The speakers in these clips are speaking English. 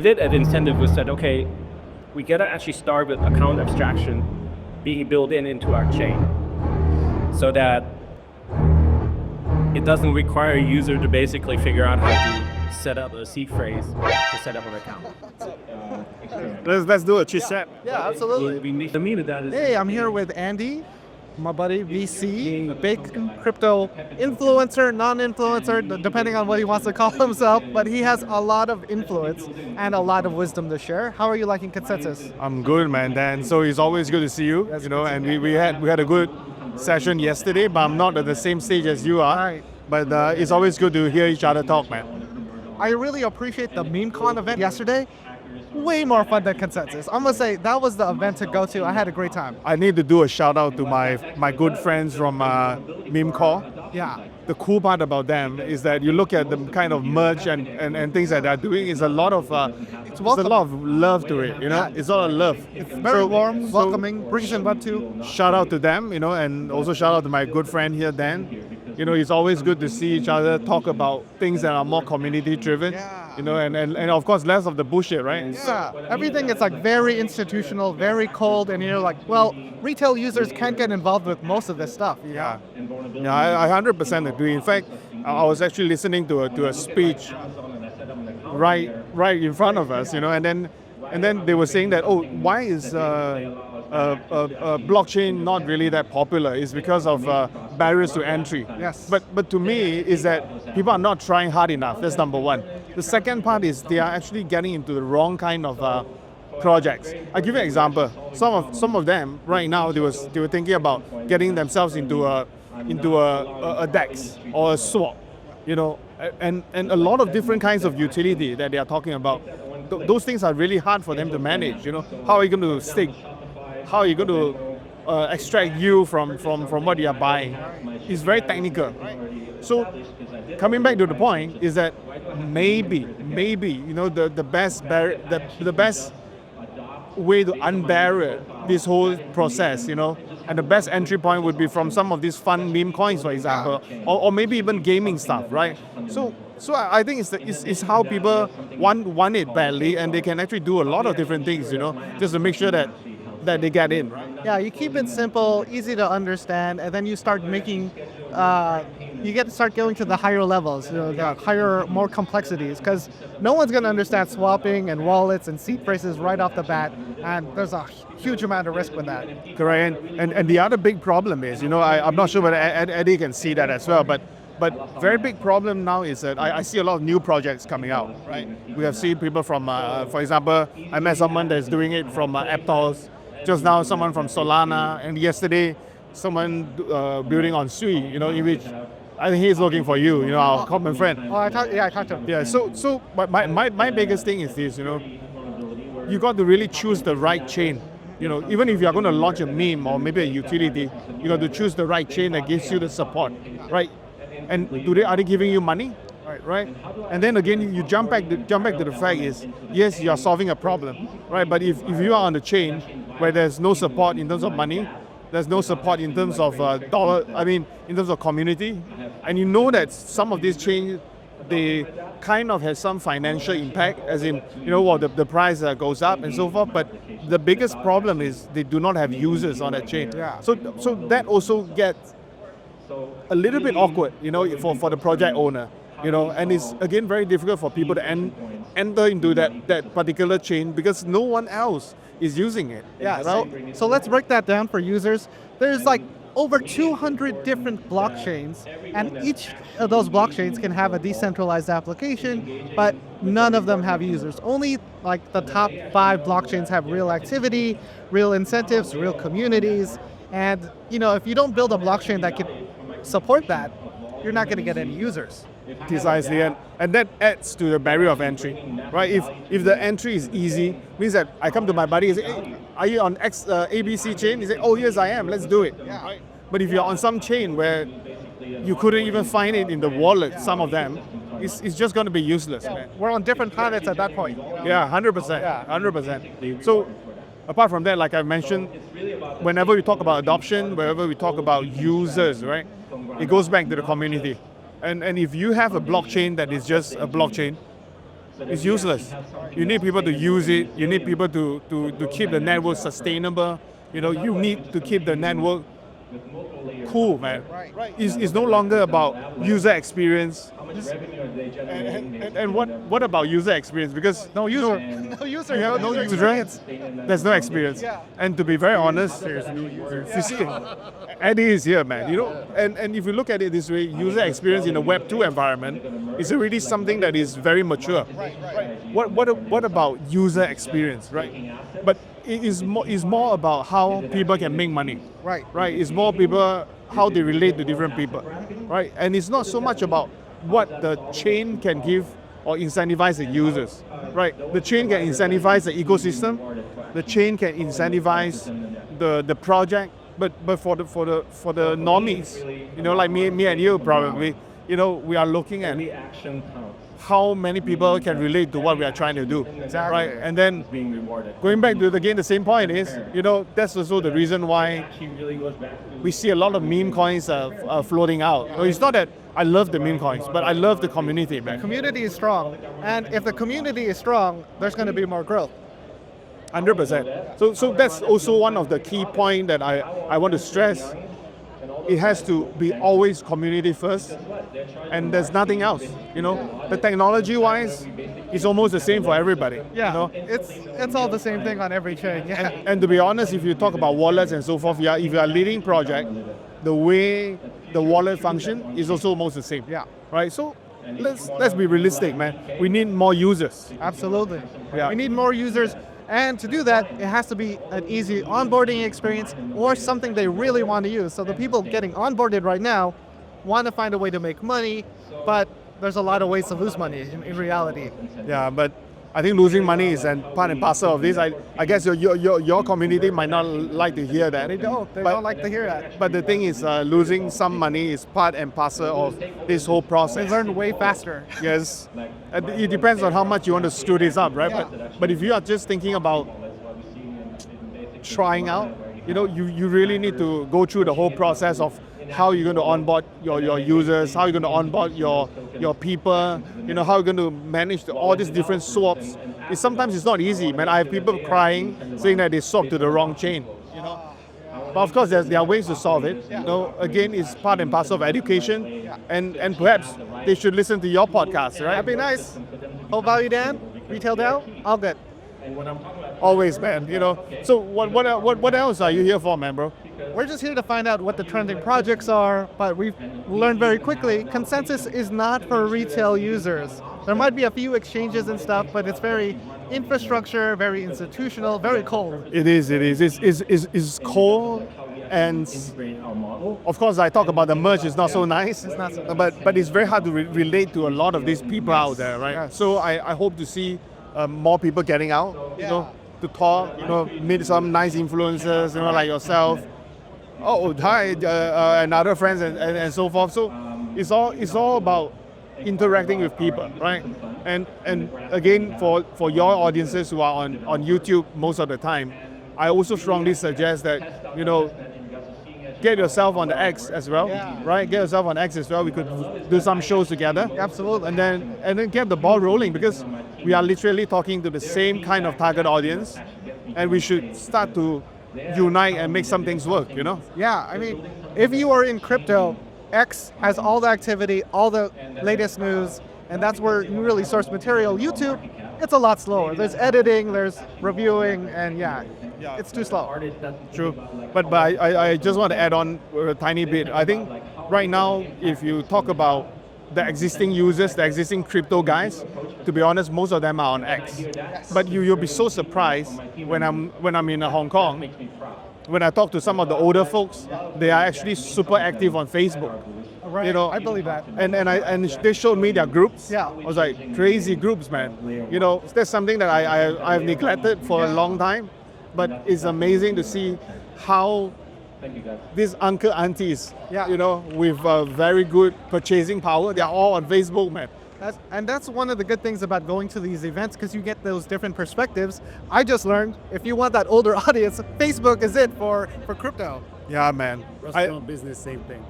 did an incentive was that, okay, we gotta actually start with account abstraction being built into our chain so that it doesn't require a user to basically figure out how to set up a seed phrase to set up an account. Let's do a chit chat. Yeah, absolutely. We need to mean that is Hey, I'm here with Andy, my buddy, VC, big crypto influencer, non-influencer, depending on what he wants to call himself, but he has a lot of influence and a lot of wisdom to share. How are you liking Consensus? I'm good, man, Dan. So it's always good to see you. That's you know, good to and see we had a good session yesterday, but I'm not at the same stage as you are. Right. But it's always good to hear each other talk, man. I really appreciate the MemeCon event yesterday. Way more fun than Consensus. I'm gonna say that was the event to go to. I had a great time. I need to do a shout out to my good friends from Meme Core. Yeah. The cool part about them is that you look at the kind of merch and things that they're doing. Is a lot of there's a lot of love to it. You know, Yeah. it's all a love. It's very warm, welcoming, brings in Web 2. Shout out to them, you know, and also shout out to my good friend here, Dan. You know, it's always good to see each other talk about things that are more community driven. Yeah. You know, and of course less of the bullshit, right? Yeah, everything is like very institutional, very cold, and you're like, well, retail users can't get involved with most of this stuff. Yeah, I 100% agree. In fact, I was actually listening to a speech right in front of us, you know, and then they were saying that, oh, why is blockchain not really that popular? It's because of barriers to entry. Yes. But to me, is that people are not trying hard enough. That's number one. The second part is they are actually getting into the wrong kind of projects. I'll give you an example. Some of them right now they were thinking about getting themselves into a DEX or a swap, you know, and a lot of different kinds of utility that they are talking about. Those things are really hard for them to manage. You know, how are you going to stake? How are you going to extract yield from what you are buying? It's very technical. So coming back to the point is that maybe you know the best way to unbarrier this whole process, you know, and the best entry point would be from some of these fun meme coins, for example, or maybe even gaming stuff, right? So I think it's how people want it badly, and they can actually do a lot of different things, you know, just to make sure that they get in. Yeah, you keep it simple, easy to understand, and then you start making, you get to start going to the higher levels, you know, the higher, more complexities, because no one's going to understand swapping and wallets and seed phrases right off the bat, and there's a huge amount of risk with that. Correct, and the other big problem is, you know, I'm not sure whether Eddie can see that as well, but very big problem now is that I see a lot of new projects coming out, right? We have seen people from, for example, I met someone that's doing it from Aptos, just now someone from Solana, and yesterday someone building on Sui, you know, in which I think he's looking for you, you know, our common friend. Oh, I talked to him. Yeah, so but my biggest thing is this, you know, you got to really choose the right chain. You know, even if you're going to launch a meme or maybe a utility, you got to choose the right chain that gives you the support, right? And are they giving you money? Right? And then again, you jump back to the fact is, yes, you are solving a problem, right? But if you are on the chain where there's no support in terms of money, there's no support in terms of in terms of community, and you know that some of these chains, they kind of have some financial impact, as in, you know, well, the price goes up and so forth, but the biggest problem is they do not have users on that chain. Yeah. So that also gets a little bit awkward, you know, for the project owner. You know, and it's again very difficult for people to enter into that particular chain because no one else is using it. Yeah, right? so let's break that down for users. There's like over 200 different blockchains, and each of those blockchains can have a decentralized application, but none of them have users. Only like the top 5 blockchains have real activity, real incentives, real communities, and you know, if you don't build a blockchain that can support that, you're not going to get any users. Precisely, and that adds to the barrier of entry, right? If the entry is easy, means that I come to my buddy and say, hey, are you on ABC chain? He say, oh yes I am, let's do it. Yeah. Right? But if you're on some chain where you couldn't even find it in the wallet, some of them, it's just going to be useless, man. We're on different planets at that point. Yeah, 100%, 100%. So apart from that, like I mentioned, whenever we talk about adoption, whenever we talk about users, right, it goes back to the community. And if you have a blockchain that is just a blockchain, it's useless. You need people to use it. You need people to keep the network sustainable. You know, you need to keep the network cool, man. Right. It's no longer about user experience. And what about user experience? Because No user. No user. you have no user, there's no experience. Yeah. And to be very honest, there's no user. You see, Eddie is here, man. You know, and if you look at it this way, user experience in a Web 2 environment is already something that is very mature. What about user experience, right? But it is more about how people can make money. Right. Right. It's more people how they relate to different people. Right. And it's not so much about what the chain can give or incentivize the users. Right. The chain can incentivize the ecosystem. The chain can incentivize the project. But for the normies, you know, like me and you probably, you know, we are looking at Any action counts. how many people can relate to what we are trying to do. Exactly. Right. And then Being rewarded. going back to again the same point is, you know, that's also the reason why Actually really goes back to we see a lot of meme coins floating out. No, it's not that I love the meme coins, but I love the community, man. Community is strong, and if the community is strong, there's going to be more growth. 100%. So that's also one of the key points that I want to stress. It has to be always community first, and there's nothing else. You know, the technology-wise, it's almost the same for everybody. Yeah, You know? it's all the same thing on every chain. Yeah. And to be honest, if you talk about wallets and so forth, if you are leading project, the way the wallet function is also almost the same. Yeah. Right. So let's be realistic, man. We need more users. Absolutely. Yeah. We need more users, and to do that, it has to be an easy onboarding experience or something they really want to use. So the people getting onboarded right now want to find a way to make money, but there's a lot of ways to lose money in reality. Yeah, but I think losing money is part and parcel of this. I guess your community might not like to hear that. They don't like to hear that. But the thing is, losing some money is part and parcel of this whole They process. learn way faster. Yes, and it depends on how much you want to screw this up, right? Yeah. But if you are just thinking about trying out, you know, you really need to go through the whole process of how you're going to onboard your users, how you're going to onboard your people, you know, how you're going to manage all these different swaps. Sometimes it's not easy, man. I have people crying, saying that they swapped to the wrong chain. You know, but of course there are ways to solve it. You know, again, it's part and parcel of education, and perhaps they should listen to your podcast, right? That'd be nice. Whole value Dan, retail DAO, all good. Always, man. You know. So what else are you here for, man, bro? We're just here to find out what the trending projects are, but we've learned very quickly, consensus is not for retail users. There might be a few exchanges and stuff, but it's very infrastructure, very institutional, very cold. It is. It's cold, and of course I talk about the merge is not so nice. It's not so but it's very hard to relate to a lot of these people out there, right? Yes. So I hope to see more people getting out, you know, to talk, you know, meet some nice influencers, you know, like yourself. Oh, hi, and other friends and so forth. So it's all about interacting with people, right? And again, for your audiences who are on YouTube most of the time, I also strongly suggest that, you know, get yourself on the X as well, right? Get yourself on X as well. We could do some shows together. Absolutely. And then get the ball rolling, because we are literally talking to the same kind of target audience, and we should start to unite and make some things work, you know? Yeah, I mean, if you are in crypto, X has all the activity, all the latest news, and that's where you really source material. YouTube, it's a lot slower. There's editing, there's reviewing, and it's too slow. True. But I just want to add on a tiny bit. I think right now, if you talk about the existing users, the existing crypto guys, to be honest, most of them are on X. But you'll be so surprised when I'm in Hong Kong, when I talk to some of the older folks, they are actually super active on Facebook. Right, You know, I believe that. And they showed me their groups. Yeah. I was like, crazy groups, man. You know, that's something that I've neglected for a long time, but it's amazing to see how these uncle aunties, you know, with very good purchasing power, they're all on Facebook, man. That's one of the good things about going to these events, because you get those different perspectives. I just learned, if you want that older audience, Facebook is it for crypto. Yeah, man. Restaurant business, same thing.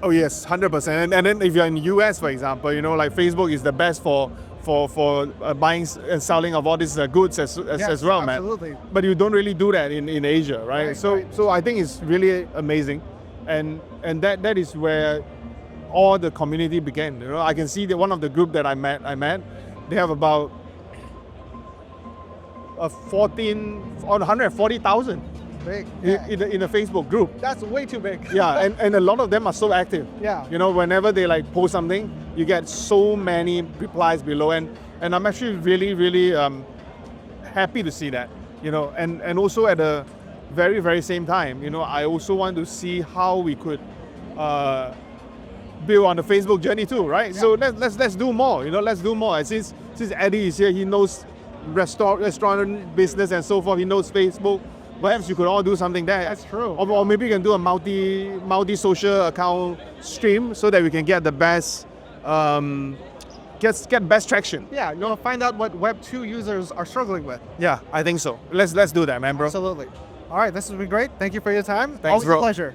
Oh yes, 100%. And then if you're in US, for example, you know, like Facebook is the best for for buying and selling of all these goods as Yes, well, absolutely. man. But you don't really do that in Asia, right? Right, so right. so I think it's really amazing, and that is where all the community began. You know, I can see that one of the group that I met, they have about 140,000 Big. Yeah. in a Facebook group. That's way too big. Yeah, and a lot of them are so active. Yeah. You know, whenever they like post something, you get so many replies below, and I'm actually really happy to see that. You know, and also at the very same time, you know, I also want to see how we could build on the Facebook journey too, right? Yeah. So let's do more. You know, let's do more. And since Eddie is here, he knows restaurant business and so forth. He knows Facebook. Perhaps you could all do something there. That's true. Or maybe you can do a multi social account stream so that we can get the best get best traction. Yeah, you want to find out what Web 2 users are struggling with. Yeah, I think so. Let's do that, man, bro. Absolutely. All right, this has been great. Thank you for your time. Thanks, Always bro. a pleasure.